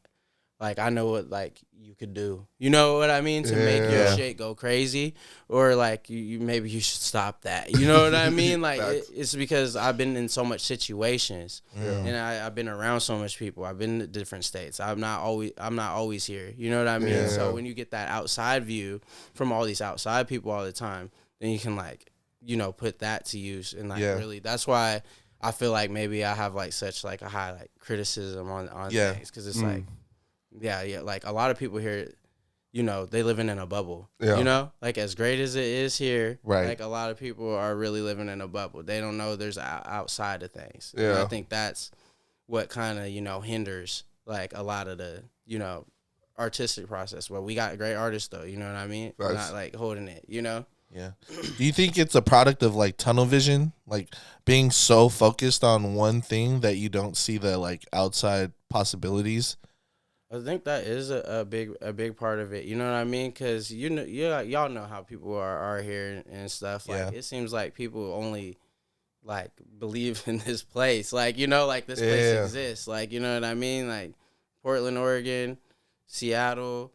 I know what like you could do. You know what I mean? To make your shit go crazy, or like you maybe you should stop that. You know what I mean? Like it's because I've been in so much situations, and I've been around so much people. I've been to different states. I'm not always here. You know what I mean? Yeah. So when you get that outside view from all these outside people all the time, then you can like, you know, put that to use and like really. That's why I feel like maybe I have like such like a high like criticism on things, because it's like. Yeah, like a lot of people here, you know, they living in a bubble. You know, like as great as it is here, like a lot of people are really living in a bubble. They don't know there's outside of things. And I think that's what kind of, you know, hinders like a lot of the, you know, artistic process. Well, we got great artists though, you know what I mean? We're not like holding it, you know? Yeah. Do you think it's a product of like tunnel vision, like being so focused on one thing that you don't see the like outside possibilities? I think that is a big part of it. You know what I mean? Because you know, y'all know how people are here and stuff. Like it seems like people only like believe in this place. Like, you know, like this place exists. Like, you know what I mean? Like Portland, Oregon, Seattle,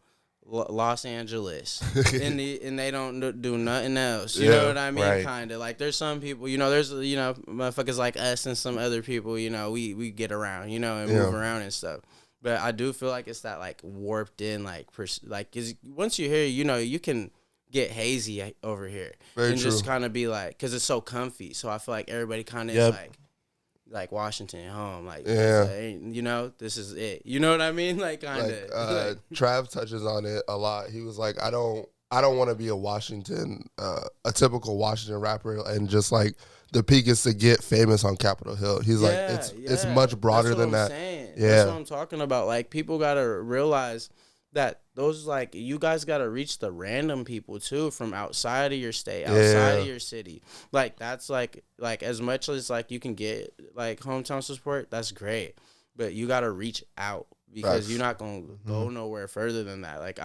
Los Angeles, and they don't do nothing else. You know what I mean? Right. Kind of like there's some people, there's motherfuckers like us and some other people. We get around, and move around and stuff. But I do feel like it's that like warped in cause once you're here, you can get hazy over here. Very and true. just kind of be like, because it's so comfy. So I feel like everybody kind of is like Washington home, like this is it. You know what I mean? Like kind of. Trav touches on it a lot. He was like, I don't want to be a typical Washington rapper, and just like the peak is to get famous on Capitol Hill. He's like, it's much broader than that. Saying. Yeah, that's what I'm talking about. Like people gotta realize that those like you guys gotta reach the random people too from outside of your state, outside of your city. Like that's like as much as like you can get like hometown support, that's great. But you gotta reach out because you're not gonna go nowhere further than that. Like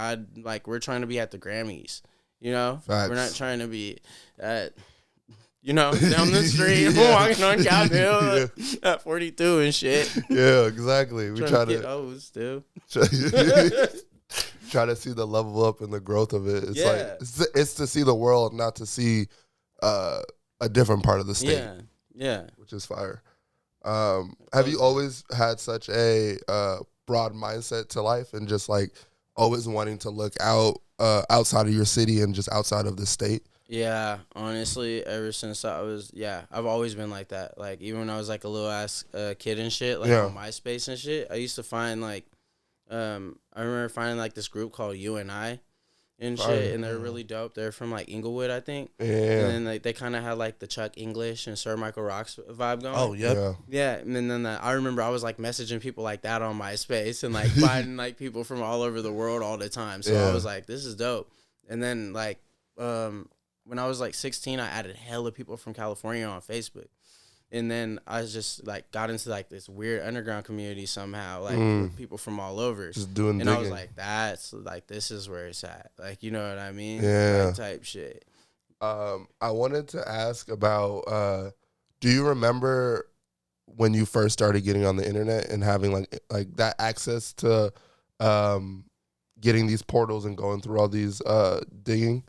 we're trying to be at the Grammys, We're not trying to be at down the street, walking on Capitol at 42 and shit. Yeah, exactly. We try to get O's, dude. Try to see the level up and the growth of it. It's like it's to see the world, not to see a different part of the state. Yeah, which is fire. Have you always had such a broad mindset to life, and just like always wanting to look outside of your city and just outside of the state? Yeah, honestly, ever since I've always been like that. Like even when I was like a little ass kid and shit, like on MySpace and shit, I used to find like, I remember finding like this group called You and I and shit, and they're really dope. They're from like Inglewood, I think. Yeah. And then like they kind of had like the Chuck English and Sir Michael Rocks vibe going. Oh, yep. Yeah. And then I remember I was like messaging people like that on MySpace and like finding like people from all over the world all the time. So I was like, this is dope. And then like, when I was like 16, I added hella people from California on Facebook. And then I just like got into like this weird underground community somehow, like with people from all over. Just doing and digging. I was like, that's like, this is where it's at. Like, you know what I mean? Yeah. Like, type shit. I wanted to ask about, do you remember when you first started getting on the internet and having like that access to getting these portals and going through all these digging?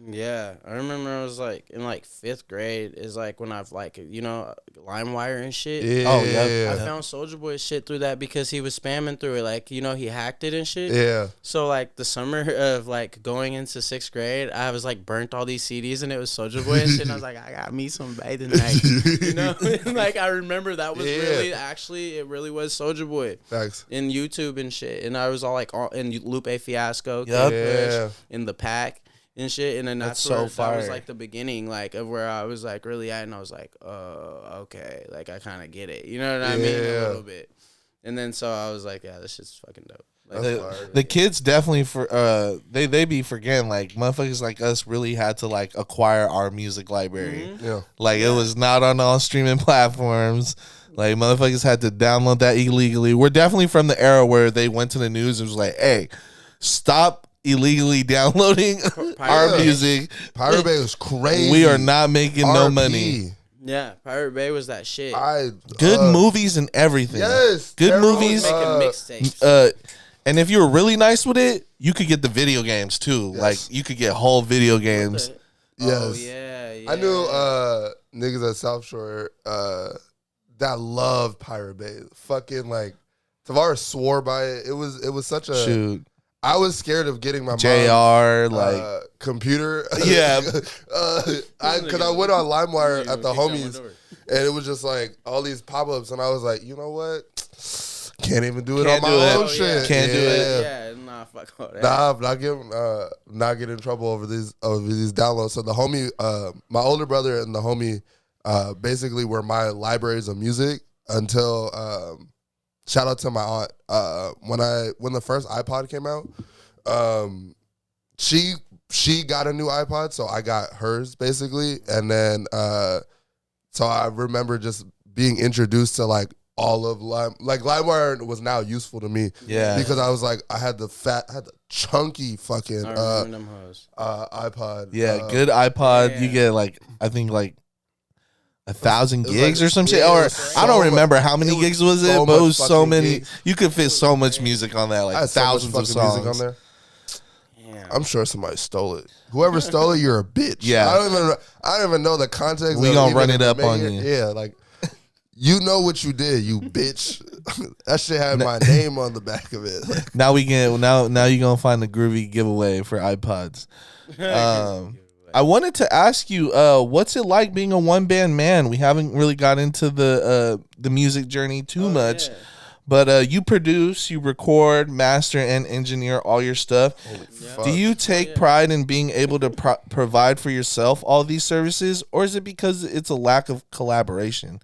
Yeah, I remember I was like in like 5th grade is like when I've like LimeWire and shit. Yeah. Oh yeah. I found Soulja Boy's shit through that because he was spamming through it. Like he hacked it and shit. Yeah. So like the summer of like going into 6th grade, I was like burnt all these CDs and it was Soulja Boy and shit. And I was like, I got me some baby tonight. Like I remember that was really it really was Soulja Boy. Thanks. In YouTube and shit, and I was all like in Lupe Fiasco, in the pack. And shit, and then that's so fire. That was like the beginning, like of where I was like really at, and I was like, okay, like I kind of get it, you know what I mean, a little bit. And then so I was like, yeah, this shit's fucking dope. Like, the kids definitely they be forgetting like motherfuckers like us really had to like acquire our music library. Like it was not on all streaming platforms. Like motherfuckers had to download that illegally. We're definitely from the era where they went to the news and was like, hey, stop illegally downloading our music. Pirate Bay was crazy. We are not making no money. Yeah, Pirate Bay was that shit. Good movies and everything. Yes, good movies. Making mixtapes. And if you were really nice with it, you could get the video games too. Yes. Like you could get whole video games. Yes. Oh yeah. I knew niggas at South Shore that loved Pirate Bay. Fucking like Tavares swore by it. It was such a shoot. I was scared of getting my mom's computer. Yeah. Because I went on LimeWire at the homies, and it was just like all these pop-ups, and I was like, you know what? Can't even do it on my own shit. Can't do it. Yeah, nah, fuck all that. Nah, not getting in trouble over these downloads. So the homie, my older brother and the homie, basically were my libraries of music until. Shout out to my aunt. When the first iPod came out, she got a new iPod, so I got hers basically, and then so I remember just being introduced to like all of LimeWire was now useful to me, because I was like I had the chunky fucking iPod, good iPod. You get like I think like 1,000 gigs or some shit, or I don't remember how many gigs was it, but it was so many. Gigs. You could fit so much music on that, like thousands of songs. Music on there. I'm sure somebody stole it. Whoever stole it, you're a bitch. Yeah. I don't even know the context. We gonna run it up on you. Yeah, like you know what you did, you bitch. That shit had my name on the back of it. Like, now you gonna find the Groovy giveaway for iPods. I wanted to ask you, what's it like being a one band man? We haven't really got into the music journey too much, but you produce, you record, master, and engineer all your stuff. Do you take pride in being able to provide for yourself all these services, or is it because it's a lack of collaboration?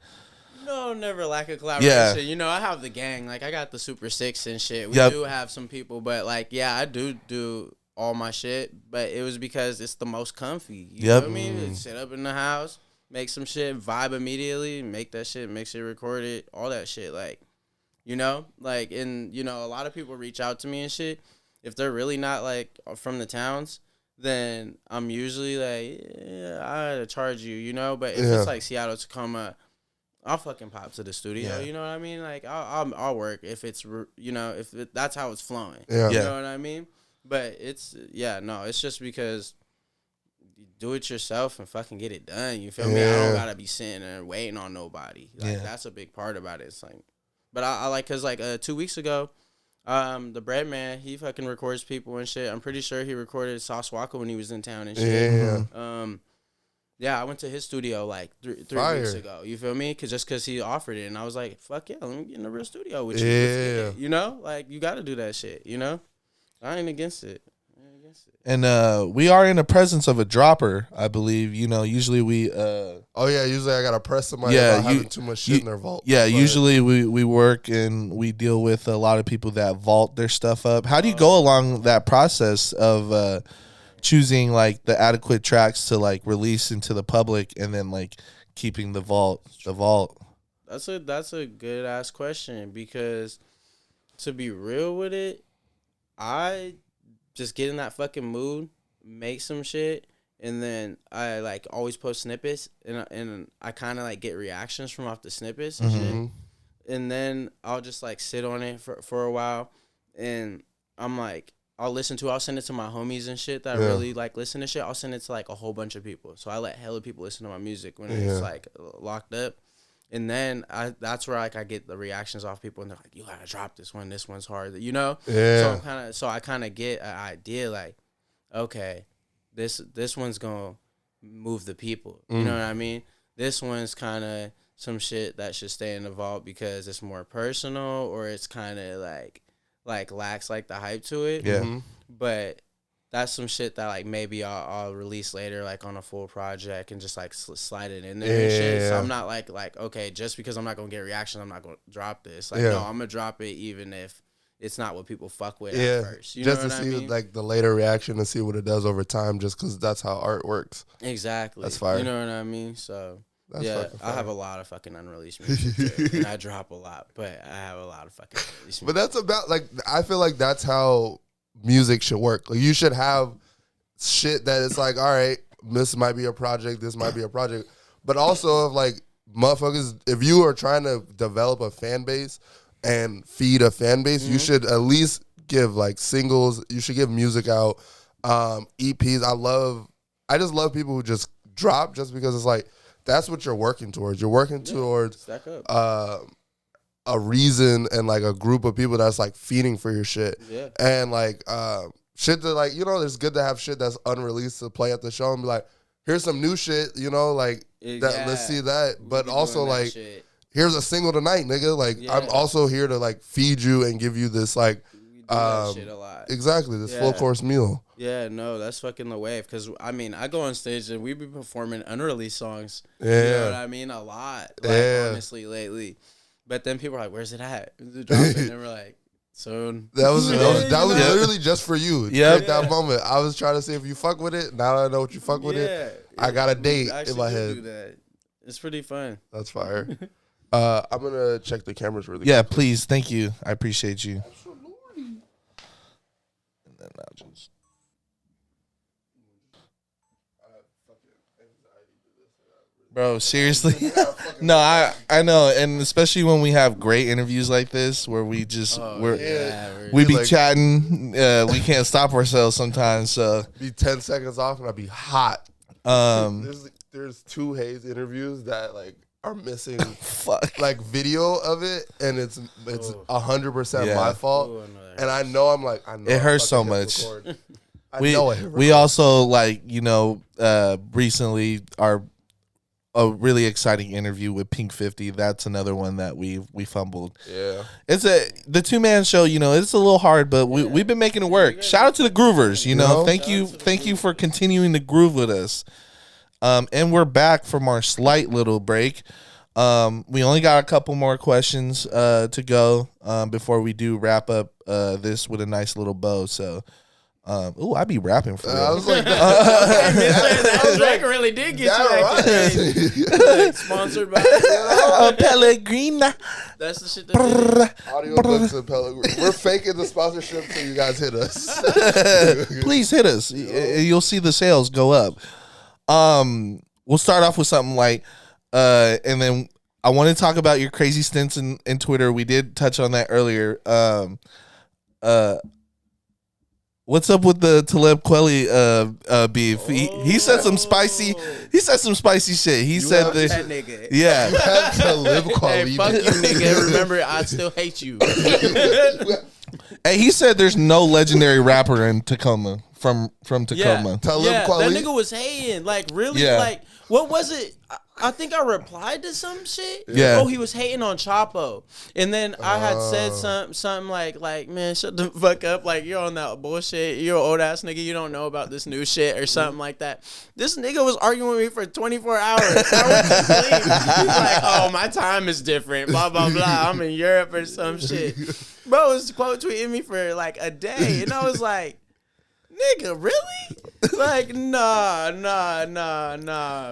No, never lack of collaboration. You know, I have the gang. Like, I got the Super Six and shit. We do have some people, but like, I do all my shit, but it was because it's the most comfy. You know what I mean? Sit up in the house, make some shit, vibe immediately, make that shit, mix it, record it, all that shit. Like, you know, like, and you know, a lot of people reach out to me and shit. If they're really not like from the towns, then I'm usually like, I gotta charge you, you know. But if it's like Seattle, Tacoma, I'll fucking pop to the studio. You know what I mean? Like, I'll work if it's, you know, that's how it's flowing. You know what I mean? But it's, it's just because you do it yourself and fucking get it done. You feel me? I don't gotta be sitting there waiting on nobody. Like, that's a big part about it. It's like, but I like, cause like 2 weeks ago, the Bread Man, he fucking records people and shit. I'm pretty sure he recorded Sauce Walker when he was in town and shit. I went to his studio like three weeks ago. You feel me? Cause he offered it, and I was like, fuck yeah, let me get in the real studio with you. Yeah. You know, like, you got to do that shit. You know. I ain't against it. And we are in the presence of a dropper, I believe. You know, usually we usually I gotta press somebody about having too much shit in their vault. Yeah, usually we work and we deal with a lot of people that vault their stuff up. How do you go along that process of choosing like the adequate tracks to like release into the public and then like keeping the vault? That's a good ass question, because to be real with it, I just get in that fucking mood, make some shit, and then I like always post snippets, and I kind of like get reactions from off the snippets and shit, and then I'll just like sit on it for a while, and I'm like, I'll send it to my homies and shit that really like listen to shit. I'll send it to like a whole bunch of people, so I let hella people listen to my music when it's like locked up. And then that's where like I get the reactions off people, and they're like, "You gotta drop this one. This one's hard," you know. Yeah. So I kind of get an idea, like, okay, this one's gonna move the people. You know what I mean? This one's kind of some shit that should stay in the vault because it's more personal, or it's kind of like lacks like the hype to it. Yeah. But that's some shit that like maybe I'll release later, like on a full project, and just like slide it in there and shit. So I'm not like okay, just because I'm not gonna get a reaction, I'm not gonna drop this. Like no, I'm gonna drop it even if it's not what people fuck with at first. You just know to what see I mean? like the later reaction and see what it does over time, just because that's how art works. Exactly. That's fire. You know what I mean? So that's I have a lot of fucking unreleased music too, and I drop a lot, but I have a lot of fucking unreleased music. But that's about like, I feel like that's how music should work. Like, you should have shit that it's like, all right, this might be a project, this might be a project, but also, if like motherfuckers, if you are trying to develop a fan base and feed a fan base, you should at least give like singles. You should give music out, EPs. I just love people who just drop, just because it's like, that's what you're working towards. You're working towards a reason and like a group of people that's like feeding for your shit. Yeah. And like shit that like, you know, it's good to have shit that's unreleased to play at the show and be like, here's some new shit, you know, like that, let's see that. But also like, here's a single tonight, nigga. Like I'm also here to like feed you and give you this like shit a lot. Exactly, this full course meal. Yeah, no, that's fucking the wave. Because I mean, I go on stage and we be performing unreleased songs. Yeah, you know what I mean, a lot. Like honestly, lately. But then people are like, "Where's it at?" Is it dropping? And we're like, "Soon." That was literally just for you. Yeah, at that moment, I was trying to see if you fuck with it. Now I know what you fuck with it. I got a date in my head. Do that. It's pretty fun. That's fire. I'm gonna check the cameras really quick. Yeah, please. Thank you. I appreciate you. Absolutely. And then I'll just. Bro, seriously. No, I know, and especially when we have great interviews like this where we just we be like, chatting, we can't stop ourselves sometimes. So be 10 seconds off and I'd be hot. There's 2 Hayes interviews that like are missing like video of it, and it's 100% my fault. And I know it hurts so much. We also like, you know, recently a really exciting interview with Pink 50. That's another one that we fumbled. Yeah, it's the 2-man show. You know, it's a little hard, but we've been making it work. Shout out to the Groovers. You know, thank you for continuing to groove with us. And we're back from our slight little break. We only got a couple more questions to go before we do wrap up this with a nice little bow. So. I be rapping for real. I was like, that record really did get you right. Sponsored by Pellegrina. That's the shit that audiobooks and Pellegrina. We're faking the sponsorship so you guys hit us. Please hit us. You'll see the sales go up. We'll start off with something light, and then I want to talk about your crazy stints in Twitter. We did touch on that earlier. What's up with the Talib Kweli beef? He said some spicy. He said some spicy shit. He said this. That nigga. Yeah. Talib Kweli. Hey, fuck you, nigga. Remember, I still hate you. Hey, he said there's no legendary rapper in Tacoma from Tacoma. Yeah, Talib Kweli. that nigga was hating. Like, really? Yeah. Like, what was it? I think I replied to some shit. Yeah. Oh, he was hating on Chapo, and then I had said something like, man, shut the fuck up. Like, you're on that bullshit. You're an old ass nigga. You don't know about this new shit or something like that. This nigga was arguing with me for 24 hours. I went to sleep. He's like, oh, my time is different. Blah blah blah. I'm in Europe or some shit. Bro was quote tweeting me for like a day, and I was like, nigga, really? Like, nah,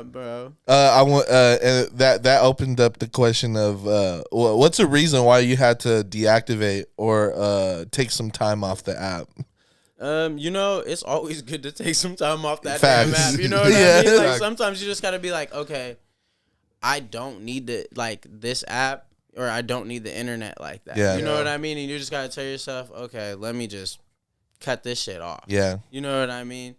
bro. I want and that opened up the question of what's the reason why you had to deactivate or take some time off the app? You know, it's always good to take some time off that Facts. damn app. You know what I mean? Like, sometimes you just gotta be like, okay, I don't need this app, or I don't need the internet like that. Yeah. You know what I mean? And you just gotta tell yourself, okay, let me just cut this shit off. Yeah. You know what I mean?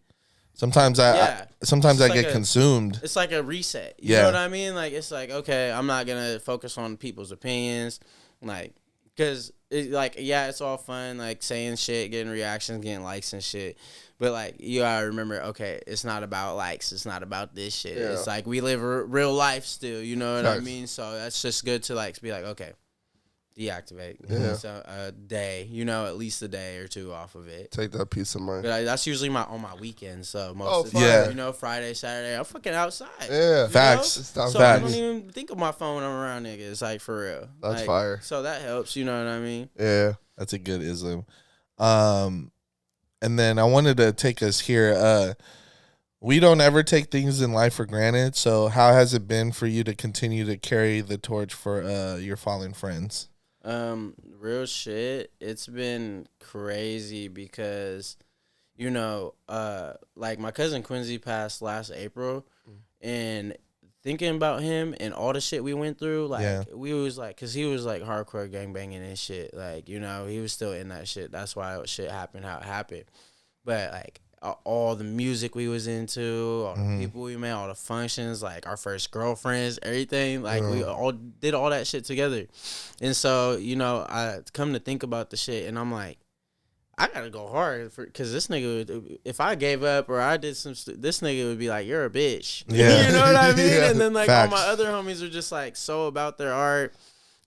Sometimes I get consumed. It's like a reset. You know what I mean? Like, it's like, okay, I'm not gonna focus on people's opinions, like, because it's all fun, like saying shit, getting reactions, getting likes and shit. But like, you gotta remember, okay, it's not about likes. It's not about this shit. Yeah. It's like we live real life still. You know what I mean? So that's just good to like be like, okay, deactivate. Yeah. So a day, you know, at least a day or two off of it. Take that peace of mind. But that's usually on my weekends. So most of the yeah. time, you know, Friday, Saturday, I'm fucking outside. Yeah, facts. So facts. I don't even think of my phone when I'm around niggas. Like, for real. That's like, fire. So that helps. You know what I mean? Yeah, that's a good ism. And then I wanted to take us here. We don't ever take things in life for granted. So how has it been for you to continue to carry the torch for your fallen friends? Real shit. It's been crazy because, you know, like my cousin Quincy passed last April, and thinking about him and all the shit we went through, like we was like, cause he was like hardcore gangbanging and shit. Like, you know, he was still in that shit. That's why shit happened how it happened. But like all the music we was into, all the people we met, all the functions, like our first girlfriends, everything, like we all did all that shit together. And so, you know, I come to think about the shit, and I'm like, I gotta go hard because this nigga, if I gave up or I did this nigga would be like, you're a bitch. Yeah. You know what I mean? Yeah. And then like Facts. all my other homies are just like so about their art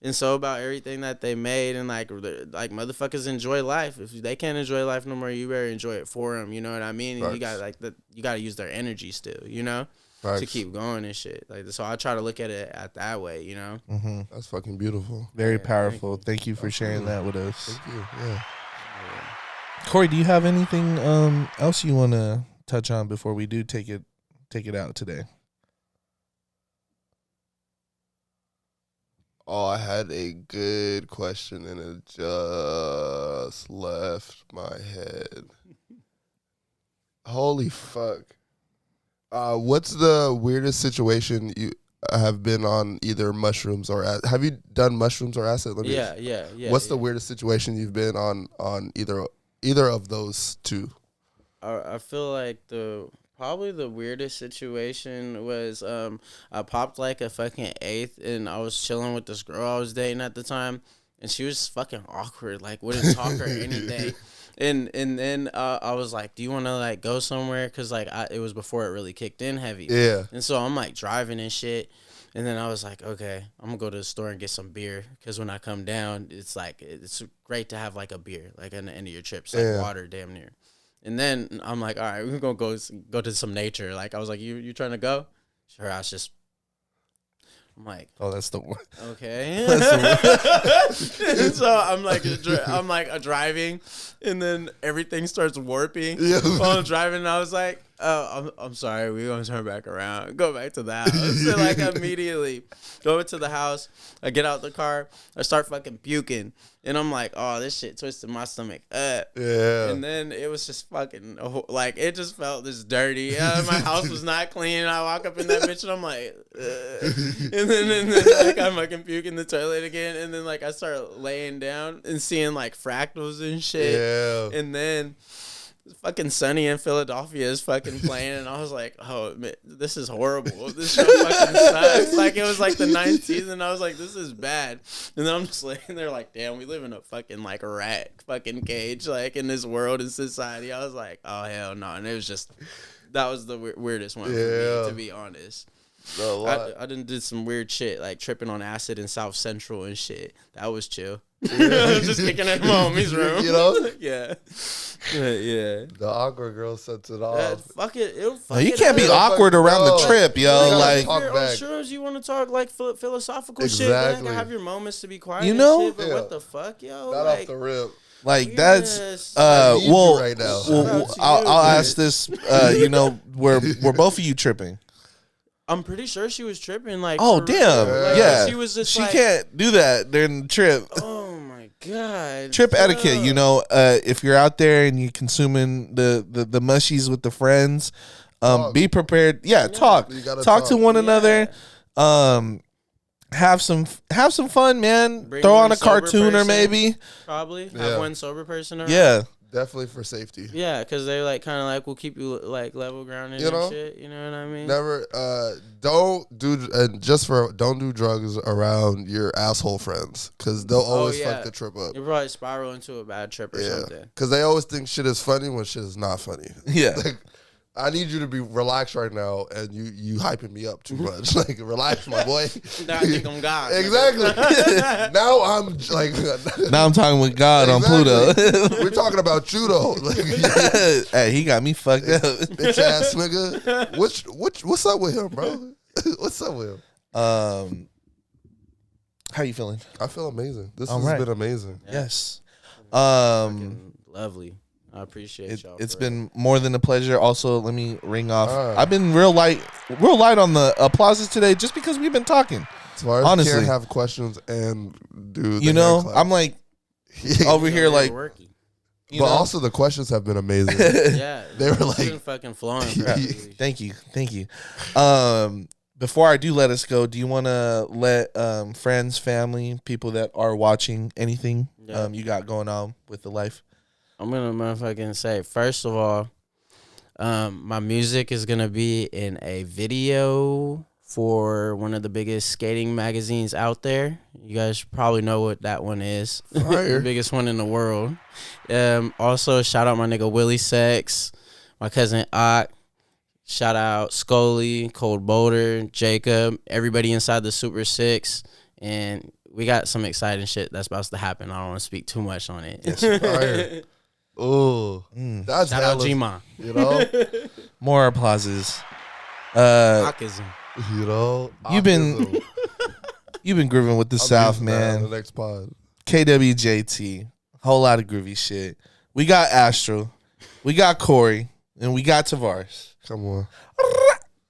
and so about everything that they made, and like motherfuckers enjoy life. If they can't enjoy life no more, you better enjoy it for them. You know what I mean? And you got you got to use their energy still, you know, to keep going and shit. Like, so I try to look at it that way, you know. Mm-hmm. that's fucking beautiful. Very powerful. Thank you for sharing that with us. Thank you. Yeah. Corey, do you have anything else you want to touch on before we do take it out today? Oh, I had a good question and it just left my head. Holy fuck. What's the weirdest situation have been on either mushrooms or have you done mushrooms or acid? Yeah. What's the weirdest situation you've been on either of those two? I feel like probably the weirdest situation was I popped like a fucking eighth, and I was chilling with this girl I was dating at the time, and she was fucking awkward, like wouldn't talk or anything. And then I was like, do you want to like go somewhere? Cause like it was before it really kicked in heavy. Yeah. And so I'm like driving and shit. And then I was like, okay, I'm gonna go to the store and get some beer. Cause when I come down, it's like, it's great to have like a beer, like at the end of your trip. It's like water damn near. And then I'm like, all right, we're gonna go to some nature. Like I was like, you trying to go? Her ass just. I'm like, oh, that's the one. Okay. And so I'm like driving, and then everything starts warping. Yeah. While I'm driving, and I was like, oh, I'm sorry, we're gonna turn back around, go back to the house. So like immediately go into the house, I get out the car, I start fucking puking, and I'm like, oh, this shit twisted my stomach up. Yeah. And then it was just fucking like it just felt this dirty. My house was not clean. I walk up in that bitch and I'm like, and then like I'm fucking puking the toilet again, and then like I start laying down and seeing like fractals and shit. Yeah. And then fucking Sunny in Philadelphia is fucking playing, and I was like, oh, man, this is horrible. This show fucking sucks. Like, it was like the 9th season. I was like, this is bad. And then I'm just laying there like, damn, we live in a fucking like rat fucking cage, like in this world and society. I was like, oh, hell no. And it was just, that was the weirdest one for me, to be honest. I did some weird shit, like tripping on acid in South Central and shit. That was chill. I was just kicking it in my homie's room. You know? Yeah. The awkward girl sets it off. Fuck it. You can't be awkward around the trip, yo. Like, on shrooms, you want to talk like philosophical shit. Then have your moments to be quiet. You know? And shit, but what the fuck, yo? Not like, off the rip. Like that's well, right now. I'll ask this. You know, were both of you tripping? I'm pretty sure she was tripping. Like, oh damn, like, yeah. She was just. She can't do that during the trip. Oh my god. Trip etiquette. You know, if you're out there and you're consuming the mushies with the friends, be prepared. Yeah, talk to one another. Have some fun, man. Throw on a cartoon or maybe. Probably have one sober person around. Yeah. Definitely for safety. Yeah, because they like kind of like will keep you like level grounded and shit. You know what I mean? Never. Don't do drugs around your asshole friends, because they'll always fuck the trip up. You probably spiral into a bad trip or something. Because they always think shit is funny when shit is not funny. Yeah. Like, I need you to be relaxed right now, and you hyping me up too much. Like, relax, my boy. Now I think I'm God. Exactly. Now I'm like. Now I'm talking with God on Pluto. We're talking about you though. Like, hey, he got me fucked up. Bitch ass nigga. What's up with him, bro? What's up with him? How you feeling? I feel amazing. This has been amazing. Yeah. Yes. Lovely. I appreciate y'all. It's been more than a pleasure. Also, let me ring off. I've been real light on the applauses today, just because we've been talking. Honestly, can't have questions and do. You know, I'm like over here like. But also the questions have been amazing. Yeah, they were like been fucking flowing. Thank you. Before I do let us go, do you want to let friends, family, people that are watching, anything you got going on with the life? I'm gonna motherfucking say, first of all, my music is gonna be in a video for one of the biggest skating magazines out there. You guys probably know what that one is. The biggest one in the world. Also, shout out my nigga Willie Sex, my cousin Ock. Shout out Scully, Cold Boulder, Jacob, everybody inside the Super Six, and we got some exciting shit that's about to happen. I don't want to speak too much on it. It's fire. Oh, that's shout out G-Ma. You know, more applauses. Autism. You know, you've been grooving with the South, man. The next pod, KWJT, whole lot of groovy shit. We got Astral, we got Corey, and we got Tavares. Come on.